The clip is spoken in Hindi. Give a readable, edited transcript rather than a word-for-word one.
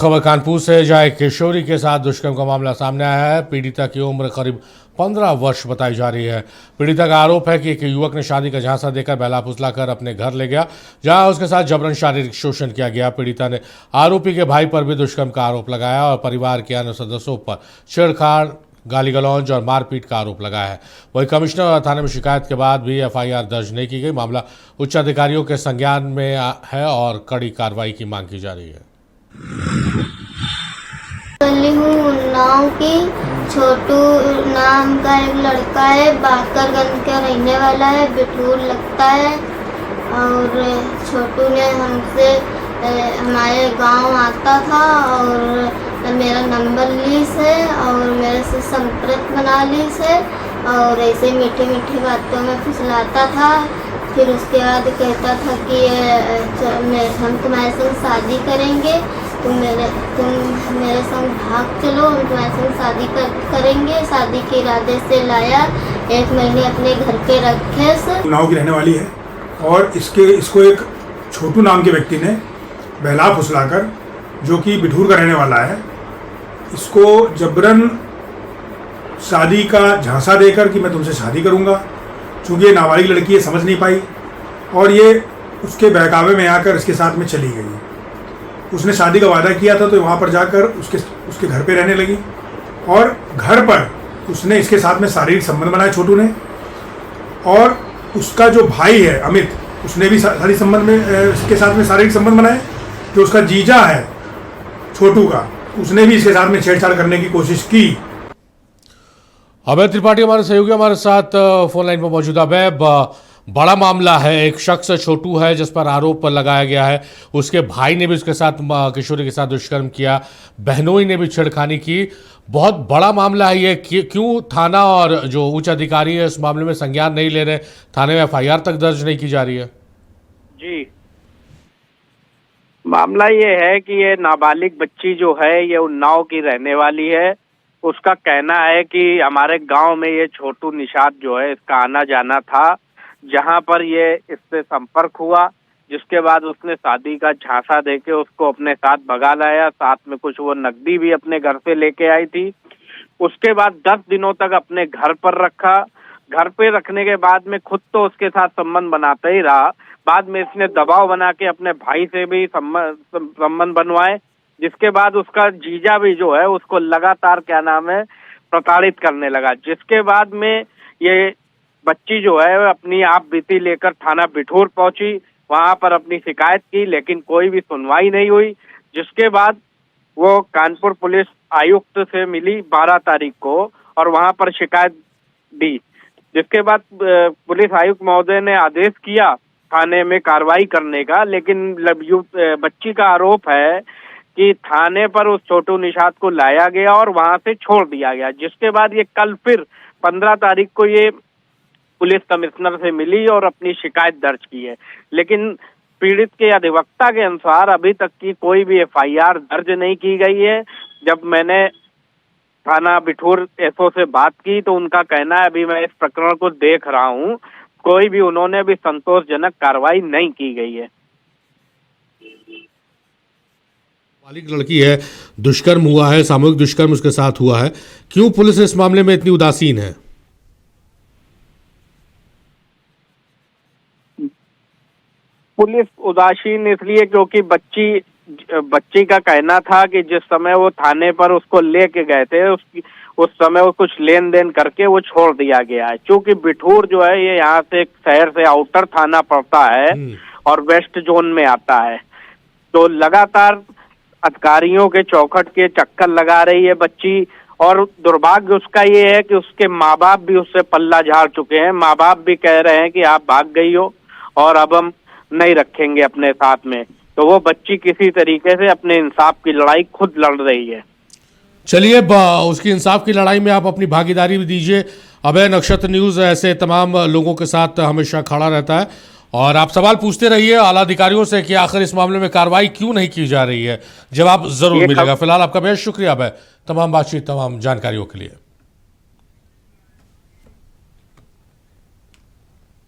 खबर कानपुर से, जहां एक किशोरी के साथ दुष्कर्म का मामला सामने आया है। पीड़िता की उम्र करीब 15 वर्ष बताई जा रही है। पीड़िता का आरोप है कि एक युवक ने शादी का झांसा देकर बहला फुसलाकर अपने घर ले गया, जहां उसके साथ जबरन शारीरिक शोषण किया गया। पीड़िता ने आरोपी के भाई पर भी दुष्कर्म का आरोप लगाया और परिवार के अन्य सदस्यों पर छेड़छाड़, गाली गलौज और मारपीट का आरोप लगाया है। वहीं कमिश्नर और थाने में शिकायत के बाद भी एफआईआर दर्ज नहीं की गई। मामला उच्च अधिकारियों के संज्ञान में है और कड़ी कार्रवाई की मांग की जा रही है। उन्नाव की छोटू नाम का एक लड़का है, बाकरगंज का रहने वाला है, बिठूर लगता है। और छोटू ने हमसे हमारे गांव आता था और मेरा नंबर ली से और मेरे से संपर्क बना ली से और ऐसे मीठी मीठी बातों में फुसलाता था। फिर उसके बाद कहता था कि हम तुम्हारे संग शादी करेंगे, तुम मेरे संग भाग चलो, हम तुम्हारे संग शादी करेंगे। शादी के इरादे से लाया, 1 महीने अपने घर पे रखे। उन्नाव की रहने वाली है और इसको एक छोटू नाम के व्यक्ति ने बहला फुसलाकर, जो कि बिठूर का रहने वाला है, इसको जबरन शादी का झांसा देकर कि मैं तुमसे शादी करूंगा। चूँकि ये नाबालिग लड़की है, समझ नहीं पाई और ये उसके बहकावे में आकर इसके साथ में चली गई। उसने शादी का वादा किया था तो वहाँ पर जाकर उसके घर पे रहने लगी और घर पर उसने इसके साथ में शारीरिक संबंध बनाए छोटू ने। और उसका जो भाई है अमित, उसने भी शारीरिक संबंध में इसके साथ में शारीरिक संबंध बनाए। जो उसका जीजा है छोटू का, उसने भी इसके साथ में छेड़छाड़ करने की कोशिश की। अभय त्रिपाठी हमारे सहयोगी हमारे साथ फोन लाइन पर मौजूद। अभय, बड़ा मामला है, एक शख्स छोटू है जिस पर आरोप लगाया गया है, उसके भाई ने भी उसके साथ, किशोरी के साथ दुष्कर्म किया, बहनोई ने भी छेड़खानी की। बहुत बड़ा मामला है ये। क्यों थाना और जो उच्च अधिकारी है इस मामले में संज्ञान नहीं ले रहे, थाने में एफआईआर तक दर्ज नहीं की जा रही है? जी, मामला ये है कि ये नाबालिग बच्ची जो है ये उन्नाव की रहने वाली है। उसका कहना है कि हमारे गांव में ये छोटू निषाद जो है इसका आना जाना था, जहां पर ये इससे संपर्क हुआ, जिसके बाद उसने शादी का झांसा देके उसको अपने साथ भगा लाया। साथ में कुछ वो नकदी भी अपने घर से लेके आई थी। उसके बाद 10 दिनों तक अपने घर पर रखा। घर पे रखने के बाद में खुद तो उसके साथ संबंध बनाता ही रहा, बाद में इसने दबाव बना के अपने भाई से भी संबंध बनवाए, जिसके बाद उसका जीजा भी जो है उसको लगातार प्रताड़ित करने लगा। जिसके बाद में ये बच्ची जो है अपनी आप बीती लेकर थाना बिठूर पहुंची, वहां पर अपनी शिकायत की, लेकिन कोई भी सुनवाई नहीं हुई। जिसके बाद वो कानपुर पुलिस आयुक्त से मिली 12 तारीख को और वहां पर शिकायत दी। जिसके बाद पुलिस आयुक्त महोदय ने आदेश किया थाने में कार्रवाई करने का, लेकिन बच्ची का आरोप है कि थाने पर उस छोटू निषाद को लाया गया और वहां से छोड़ दिया गया। जिसके बाद ये कल फिर 15 तारीख को ये पुलिस कमिश्नर से मिली और अपनी शिकायत दर्ज की है, लेकिन पीड़ित के अधिवक्ता के अनुसार अभी तक की कोई भी एफआईआर दर्ज नहीं की गई है। जब मैंने थाना बिठूर एसओ से बात की तो उनका कहना है अभी मैं इस प्रकरण को देख रहा हूं, कोई भी उन्होंने भी संतोषजनक कार्रवाई नहीं की गई है। नाबालिग लड़की है, दुष्कर्म हुआ है, सामूहिक दुष्कर्म उसके साथ हुआ है, क्यों पुलिस इस मामले में इतनी उदासीन है? पुलिस उदासीन इसलिए क्योंकि बच्ची का कहना था कि जिस समय वो थाने पर उसको लेके गए थे उस समय वो कुछ लेन देन करके वो छोड़ दिया गया है। क्योंकि बिठूर जो है ये यहाँ से एक शहर से आउटर थाना पड़ता है और वेस्ट जोन में आता है, तो लगातार अधिकारियों के चौखट के चक्कर लगा रही है बच्ची। और दुर्भाग्य उसका ये है कि उसके माँ बाप भी उससे पल्ला झाड़ चुके हैं। माँ बाप भी कह रहे हैं कि आप भाग गई हो और अब हम नहीं रखेंगे अपने साथ में। तो वो बच्ची किसी तरीके से अपने इंसाफ की लड़ाई खुद लड़ रही है। चलिए, उसकी इंसाफ की लड़ाई में आप अपनी भागीदारी भी दीजिए। अभय, नक्षत्र न्यूज़ ऐसे तमाम लोगों के साथ हमेशा खड़ा रहता है और आप सवाल पूछते रहिए आला अधिकारियों से कि आखिर इस मामले में कार्रवाई क्यों नहीं की जा रही है। जवाब जरूर मिलेगा। फिलहाल आपका बेहद शुक्रिया अभय, तमाम बातचीत, तमाम जानकारियों के लिए।